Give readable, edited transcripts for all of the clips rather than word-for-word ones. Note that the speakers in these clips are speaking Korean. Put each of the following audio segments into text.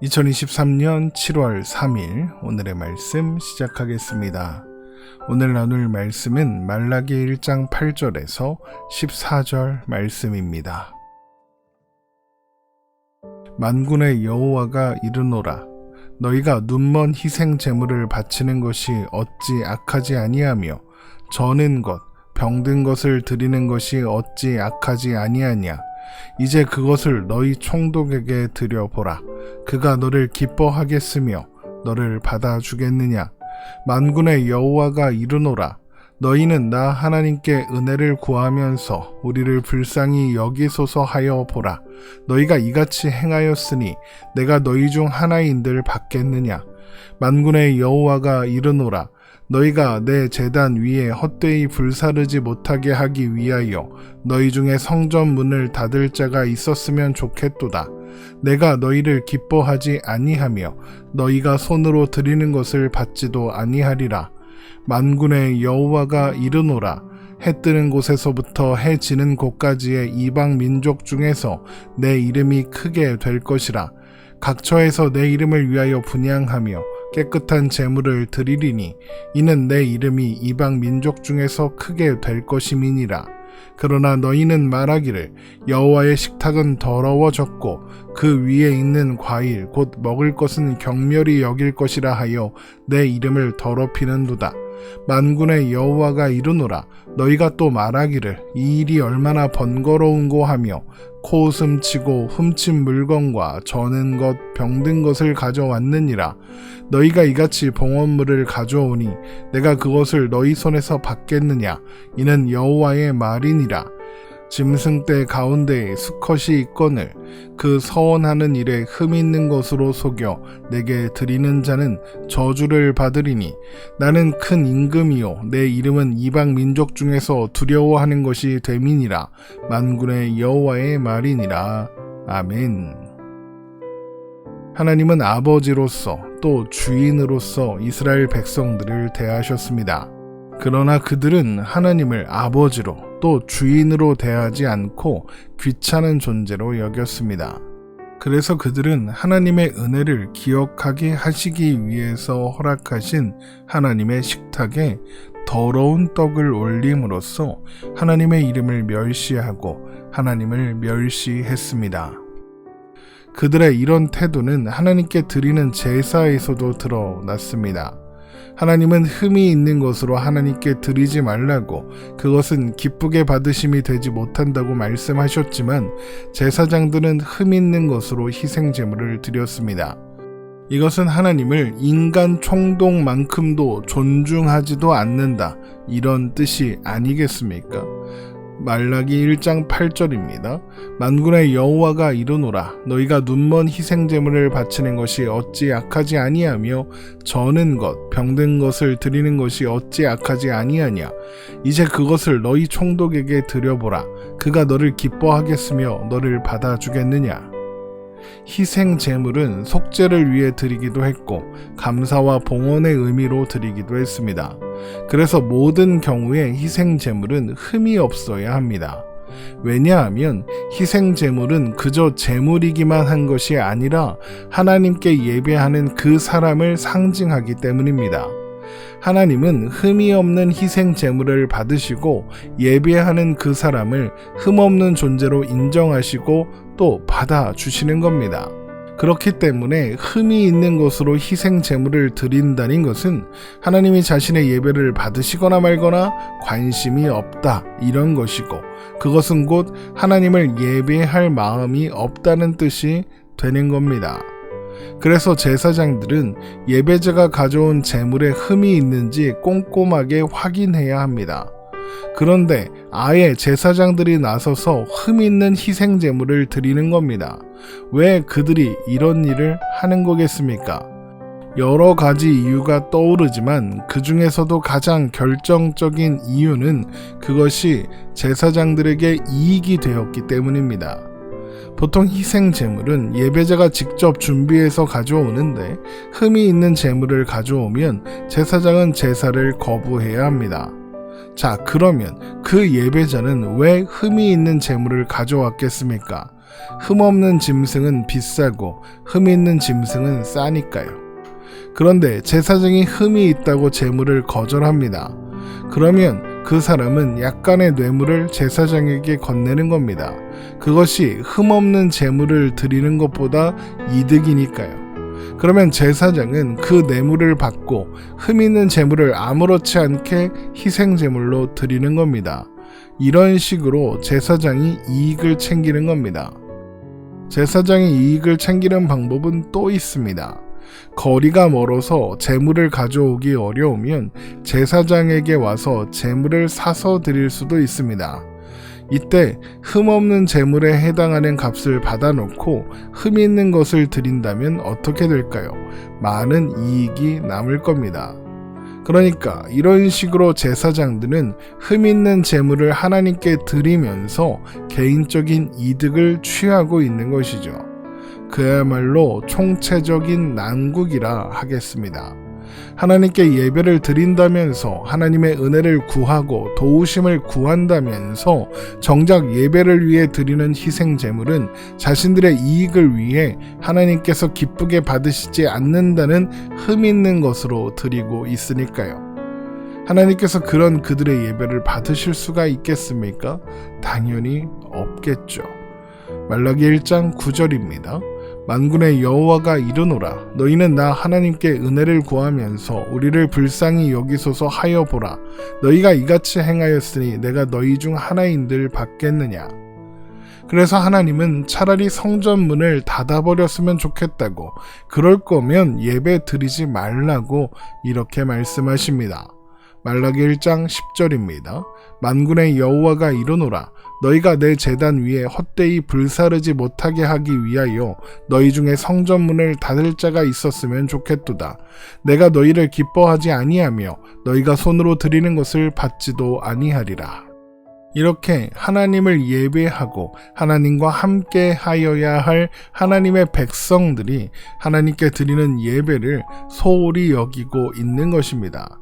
2023년 7월 3일 오늘의 말씀 시작하겠습니다. 오늘 나눌 말씀은 말라기 1장 8절에서 14절 말씀입니다. 만군의 여호와가 이르노라. 너희가 눈먼 희생 제물을 바치는 것이 어찌 악하지 아니하며 저는 것, 병든 것을 드리는 것이 어찌 악하지 아니하냐. 이제 그것을 너희 총독에게 드려보라. 그가 너를 기뻐하겠으며 너를 받아주겠느냐. 만군의 여호와가 이르노라. 너희는 나 하나님께 은혜를 구하면서 우리를 불쌍히 여기소서 하여 보라. 너희가 이같이 행하였으니 내가 너희 중 하나인들 받겠느냐. 만군의 여호와가 이르노라. 너희가 내 제단 위에 헛되이 불사르지 못하게 하기 위하여 너희 중에 성전 문을 닫을 자가 있었으면 좋겠도다. 내가 너희를 기뻐하지 아니하며 너희가 손으로 드리는 것을 받지도 아니하리라. 만군의 여호와가 이르노라. 해 뜨는 곳에서부터 해 지는 곳까지의 이방 민족 중에서 내 이름이 크게 될 것이라. 각처에서 내 이름을 위하여 분향하며 깨끗한 제물을 드리리니 이는 내 이름이 이방 민족 중에서 크게 될 것임이니라. 그러나 너희는 말하기를 여호와의 식탁은 더러워졌고 그 위에 있는 과일 곧 먹을 것은 경멸히 여길 것이라 하여 내 이름을 더럽히는도다. 만군의 여호와가 이르노라. 너희가 또 말하기를 이 일이 얼마나 번거로운고 하며 코웃음 치고 훔친 물건과 저는 것, 병든 것을 가져왔느니라. 너희가 이같이 봉헌물을 가져오니 내가 그것을 너희 손에서 받겠느냐. 이는 여호와의 말이니라. 짐승떼 가운데에 수컷이 있거늘 그 서원하는 일에 흠 있는 것으로 속여 내게 드리는 자는 저주를 받으리니 나는 큰 임금이요 내 이름은 이방 민족 중에서 두려워하는 것이 됨이니라. 만군의 여호와의 말이니라. 아멘. 하나님은 아버지로서 또 주인으로서 이스라엘 백성들을 대하셨습니다. 그러나 그들은 하나님을 아버지로 또 주인으로 대하지 않고 귀찮은 존재로 여겼습니다. 그래서 그들은 하나님의 은혜를 기억하게 하시기 위해서 허락하신 하나님의 식탁에 더러운 떡을 올림으로써 하나님의 이름을 멸시하고 하나님을 멸시했습니다. 그들의 이런 태도는 하나님께 드리는 제사에서도 드러났습니다. 하나님은 흠이 있는 것으로 하나님께 드리지 말라고 그것은 기쁘게 받으심이 되지 못한다고 말씀하셨지만 제사장들은 흠 있는 것으로 희생제물을 드렸습니다. 이것은 하나님을 인간 총독만큼도 존중하지도 않는다 이런 뜻이 아니겠습니까? 말라기 1장 8절입니다. 만군의 여호와가 이르노라. 너희가 눈먼 희생제물을 바치는 것이 어찌 악하지 아니하며 저는 것, 병든 것을 드리는 것이 어찌 악하지 아니하냐. 이제 그것을 너희 총독에게 드려보라. 그가 너를 기뻐하겠으며 너를 받아주겠느냐. 희생제물은 속죄를 위해 드리기도 했고 감사와 봉헌의 의미로 드리기도 했습니다. 그래서 모든 경우에 희생제물은 흠이 없어야 합니다. 왜냐하면 희생제물은 그저 제물이기만 한 것이 아니라 하나님께 예배하는 그 사람을 상징하기 때문입니다. 하나님은 흠이 없는 희생제물을 받으시고 예배하는 그 사람을 흠없는 존재로 인정하시고 또 받아주시는 겁니다. 그렇기 때문에 흠이 있는 것으로 희생제물을 드린다는 것은 하나님이 자신의 예배를 받으시거나 말거나 관심이 없다 이런 것이고 그것은 곧 하나님을 예배할 마음이 없다는 뜻이 되는 겁니다. 그래서 제사장들은 예배자가 가져온 제물에 흠이 있는지 꼼꼼하게 확인해야 합니다. 그런데 아예 제사장들이 나서서 흠 있는 희생 제물을 드리는 겁니다. 왜 그들이 이런 일을 하는 거겠습니까? 여러 가지 이유가 떠오르지만 그 중에서도 가장 결정적인 이유는 그것이 제사장들에게 이익이 되었기 때문입니다. 보통 희생 제물은 예배자가 직접 준비해서 가져오는데 흠이 있는 제물을 가져오면 제사장은 제사를 거부해야 합니다. 자, 그러면 그 예배자는 왜 흠이 있는 제물을 가져왔겠습니까? 흠 없는 짐승은 비싸고 흠 있는 짐승은 싸니까요. 그런데 제사장이 흠이 있다고 제물을 거절합니다. 그러면 그 사람은 약간의 뇌물을 제사장에게 건네는 겁니다. 그것이 흠 없는 제물을 드리는 것보다 이득이니까요. 그러면 제사장은 그 뇌물을 받고 흠 있는 제물을 아무렇지 않게 희생 제물로 드리는 겁니다. 이런 식으로 제사장이 이익을 챙기는 겁니다. 제사장이 이익을 챙기는 방법은 또 있습니다. 거리가 멀어서 제물을 가져오기 어려우면 제사장에게 와서 제물을 사서 드릴 수도 있습니다. 이때 흠 없는 제물에 해당하는 값을 받아놓고 흠 있는 것을 드린다면 어떻게 될까요? 많은 이익이 남을 겁니다. 그러니까 이런 식으로 제사장들은 흠 있는 제물을 하나님께 드리면서 개인적인 이득을 취하고 있는 것이죠. 그야말로 총체적인 난국이라 하겠습니다. 하나님께 예배를 드린다면서 하나님의 은혜를 구하고 도우심을 구한다면서 정작 예배를 위해 드리는 희생 제물은 자신들의 이익을 위해 하나님께서 기쁘게 받으시지 않는다는 흠 있는 것으로 드리고 있으니까요. 하나님께서 그런 그들의 예배를 받으실 수가 있겠습니까? 당연히 없겠죠. 말라기 1장 9절입니다. 만군의 여호와가 이르노라 너희는 나 하나님께 은혜를 구하면서 우리를 불쌍히 여기소서 하여 보라. 너희가 이같이 행하였으니 내가 너희 중 하나인들 받겠느냐. 그래서 하나님은 차라리 성전 문을 닫아버렸으면 좋겠다고, 그럴 거면 예배 드리지 말라고 이렇게 말씀하십니다. 말라기 1장 10절입니다. 만군의 여호와가 이르노라 너희가 내 제단 위에 헛되이 불사르지 못하게 하기 위하여 너희 중에 성전문을 닫을 자가 있었으면 좋겠도다. 내가 너희를 기뻐하지 아니하며 너희가 손으로 드리는 것을 받지도 아니하리라. 이렇게 하나님을 예배하고 하나님과 함께 하여야 할 하나님의 백성들이 하나님께 드리는 예배를 소홀히 여기고 있는 것입니다.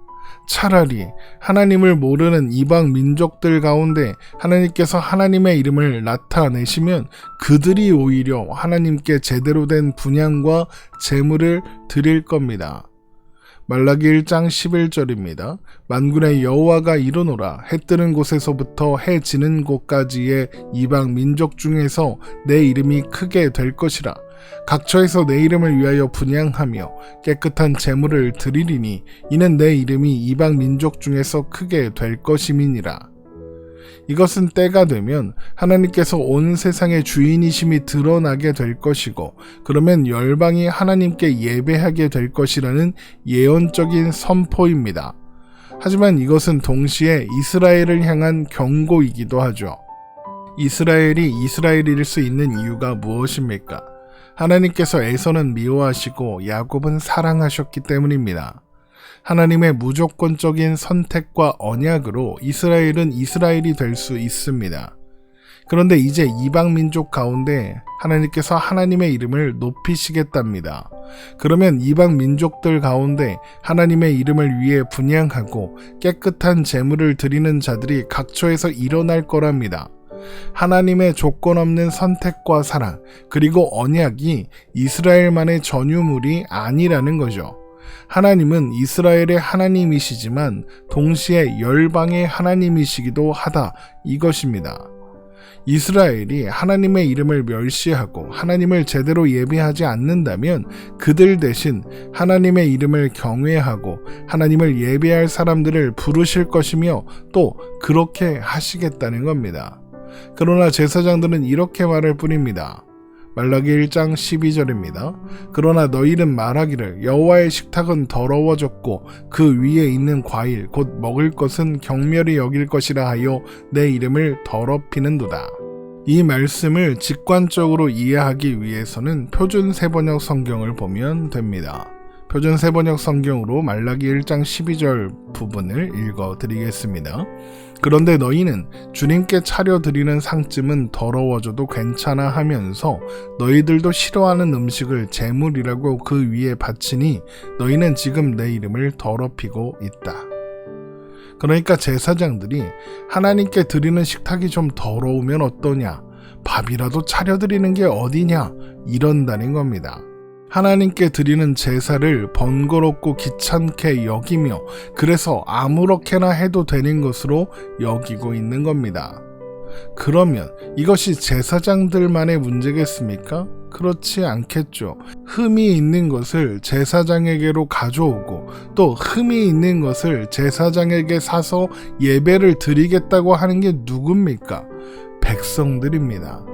차라리 하나님을 모르는 이방 민족들 가운데 하나님께서 하나님의 이름을 나타내시면 그들이 오히려 하나님께 제대로 된 분향과 제물을 드릴 겁니다. 말라기 1장 11절입니다. 만군의 여호와가 이르노라 해 뜨는 곳에서부터 해 지는 곳까지의 이방 민족 중에서 내 이름이 크게 될 것이라. 각처에서 내 이름을 위하여 분향하며 깨끗한 제물을 드리리니 이는 내 이름이 이방 민족 중에서 크게 될 것임이니라. 이것은 때가 되면 하나님께서 온 세상의 주인이심이 드러나게 될 것이고 그러면 열방이 하나님께 예배하게 될 것이라는 예언적인 선포입니다. 하지만 이것은 동시에 이스라엘을 향한 경고이기도 하죠. 이스라엘이 이스라엘일 수 있는 이유가 무엇입니까? 하나님께서 에서는 미워하시고 야곱은 사랑하셨기 때문입니다. 하나님의 무조건적인 선택과 언약으로 이스라엘은 이스라엘이 될 수 있습니다. 그런데 이제 이방 민족 가운데 하나님께서 하나님의 이름을 높이시겠답니다. 그러면 이방 민족들 가운데 하나님의 이름을 위해 분향하고 깨끗한 제물을 드리는 자들이 각처에서 일어날 거랍니다. 하나님의 조건 없는 선택과 사랑, 그리고 언약이 이스라엘만의 전유물이 아니라는 거죠. 하나님은 이스라엘의 하나님이시지만 동시에 열방의 하나님이시기도 하다, 이것입니다. 이스라엘이 하나님의 이름을 멸시하고 하나님을 제대로 예배하지 않는다면 그들 대신 하나님의 이름을 경외하고 하나님을 예배할 사람들을 부르실 것이며 또 그렇게 하시겠다는 겁니다. 그러나 제사장들은 이렇게 말할 뿐입니다. 말라기 1장 12절입니다. 그러나 너희는 말하기를 여호와의 식탁은 더러워졌고 그 위에 있는 과일 곧 먹을 것은 경멸히 여길 것이라 하여 내 이름을 더럽히는도다. 이 말씀을 직관적으로 이해하기 위해서는 표준 세번역 성경을 보면 됩니다. 표준 세번역 성경으로 말라기 1장 12절 부분을 읽어드리겠습니다. 그런데 너희는 주님께 차려드리는 상쯤은 더러워져도 괜찮아 하면서 너희들도 싫어하는 음식을 제물이라고 그 위에 바치니 너희는 지금 내 이름을 더럽히고 있다. 그러니까 제사장들이 하나님께 드리는 식탁이 좀 더러우면 어떠냐, 밥이라도 차려드리는 게 어디냐, 이런다는 겁니다. 하나님께 드리는 제사를 번거롭고 귀찮게 여기며 그래서 아무렇게나 해도 되는 것으로 여기고 있는 겁니다. 그러면 이것이 제사장들만의 문제겠습니까? 그렇지 않겠죠. 흠이 있는 것을 제사장에게로 가져오고 또 흠이 있는 것을 제사장에게 사서 예배를 드리겠다고 하는 게 누굽니까? 백성들입니다.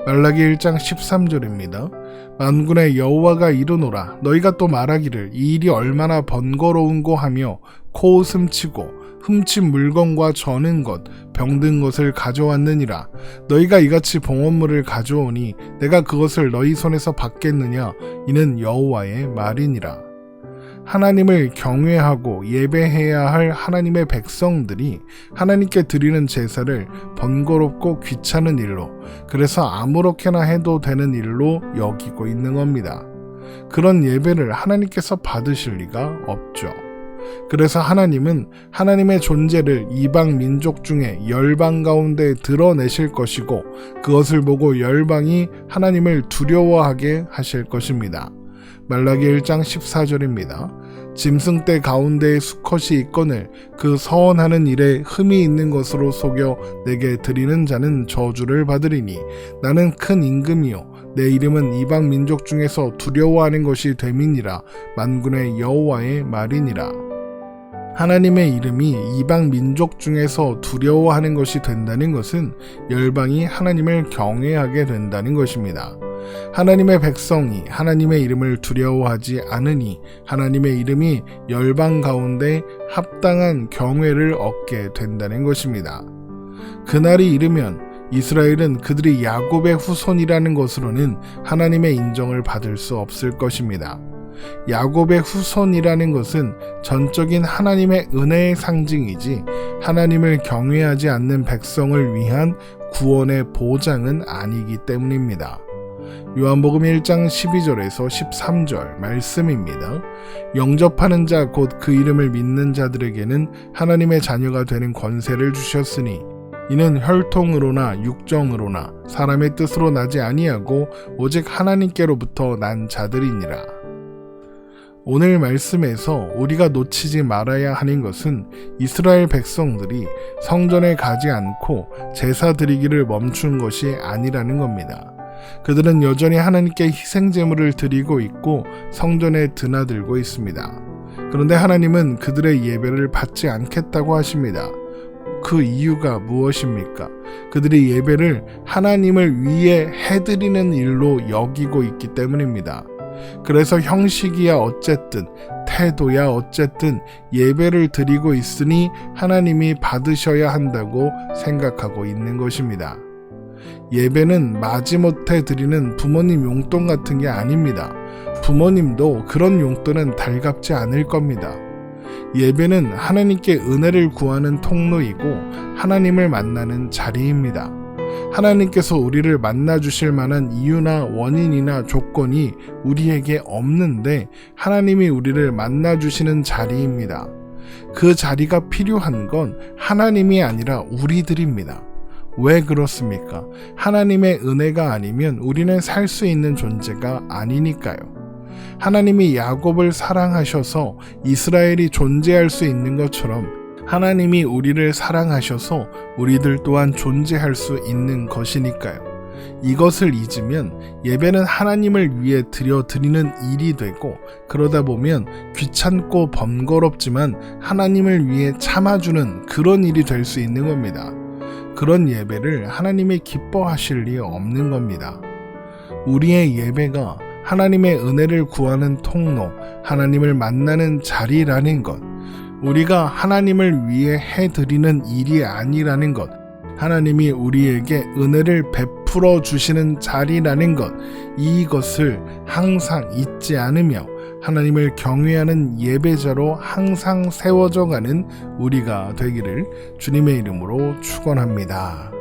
말라기 1장 13절입니다. 만군의 여호와가 이르노라 너희가 또 말하기를 이 일이 얼마나 번거로운고 하며 코웃음 치고 훔친 물건과 저는 것 병든 것을 가져왔느니라. 너희가 이같이 봉헌물을 가져오니 내가 그것을 너희 손에서 받겠느냐. 이는 여호와의 말이니라. 하나님을 경외하고 예배해야 할 하나님의 백성들이 하나님께 드리는 제사를 번거롭고 귀찮은 일로, 그래서 아무렇게나 해도 되는 일로 여기고 있는 겁니다. 그런 예배를 하나님께서 받으실 리가 없죠. 그래서 하나님은 하나님의 존재를 이방 민족 중에 열방 가운데 드러내실 것이고 그것을 보고 열방이 하나님을 두려워하게 하실 것입니다. 말라기 1장 14절입니다. 짐승떼 가운데에 수컷이 있거늘 그 서원하는 일에 흠이 있는 것으로 속여 내게 드리는 자는 저주를 받으리니 나는 큰 임금이요 내 이름은 이방 민족 중에서 두려워하는 것이 됨이니라. 만군의 여호와의 말이니라. 하나님의 이름이 이방 민족 중에서 두려워하는 것이 된다는 것은 열방이 하나님을 경외하게 된다는 것입니다. 하나님의 백성이 하나님의 이름을 두려워하지 않으니 하나님의 이름이 열방 가운데 합당한 경외를 얻게 된다는 것입니다. 그날이 이르면 이스라엘은 그들이 야곱의 후손이라는 것으로는 하나님의 인정을 받을 수 없을 것입니다. 야곱의 후손이라는 것은 전적인 하나님의 은혜의 상징이지 하나님을 경외하지 않는 백성을 위한 구원의 보장은 아니기 때문입니다. 요한복음 1장 12절에서 13절 말씀입니다. 영접하는 자 곧 그 이름을 믿는 자들에게는 하나님의 자녀가 되는 권세를 주셨으니 이는 혈통으로나 육정으로나 사람의 뜻으로 나지 아니하고 오직 하나님께로부터 난 자들이니라. 오늘 말씀에서 우리가 놓치지 말아야 하는 것은 이스라엘 백성들이 성전에 가지 않고 제사 드리기를 멈춘 것이 아니라는 겁니다. 그들은 여전히 하나님께 희생제물을 드리고 있고 성전에 드나들고 있습니다. 그런데 하나님은 그들의 예배를 받지 않겠다고 하십니다. 그 이유가 무엇입니까? 그들이 예배를 하나님을 위해 해드리는 일로 여기고 있기 때문입니다. 그래서 형식이야 어쨌든 태도야 어쨌든 예배를 드리고 있으니 하나님이 받으셔야 한다고 생각하고 있는 것입니다. 예배는 마지못해 드리는 부모님 용돈 같은 게 아닙니다. 부모님도 그런 용돈은 달갑지 않을 겁니다. 예배는 하나님께 은혜를 구하는 통로이고 하나님을 만나는 자리입니다. 하나님께서 우리를 만나주실 만한 이유나 원인이나 조건이 우리에게 없는데 하나님이 우리를 만나주시는 자리입니다. 그 자리가 필요한 건 하나님이 아니라 우리들입니다. 왜 그렇습니까? 하나님의 은혜가 아니면 우리는 살 수 있는 존재가 아니니까요. 하나님이 야곱을 사랑하셔서 이스라엘이 존재할 수 있는 것처럼 하나님이 우리를 사랑하셔서 우리들 또한 존재할 수 있는 것이니까요. 이것을 잊으면 예배는 하나님을 위해 드리는 일이 되고 그러다 보면 귀찮고 번거롭지만 하나님을 위해 참아주는 그런 일이 될 수 있는 겁니다. 그런 예배를 하나님이 기뻐하실 리 없는 겁니다. 우리의 예배가 하나님의 은혜를 구하는 통로, 하나님을 만나는 자리라는 것, 우리가 하나님을 위해 해드리는 일이 아니라는 것, 하나님이 우리에게 은혜를 베풀어 주시는 자리라는 것, 이것을 항상 잊지 않으며 하나님을 경외하는 예배자로 항상 세워져 가는 우리가 되기를 주님의 이름으로 축원합니다.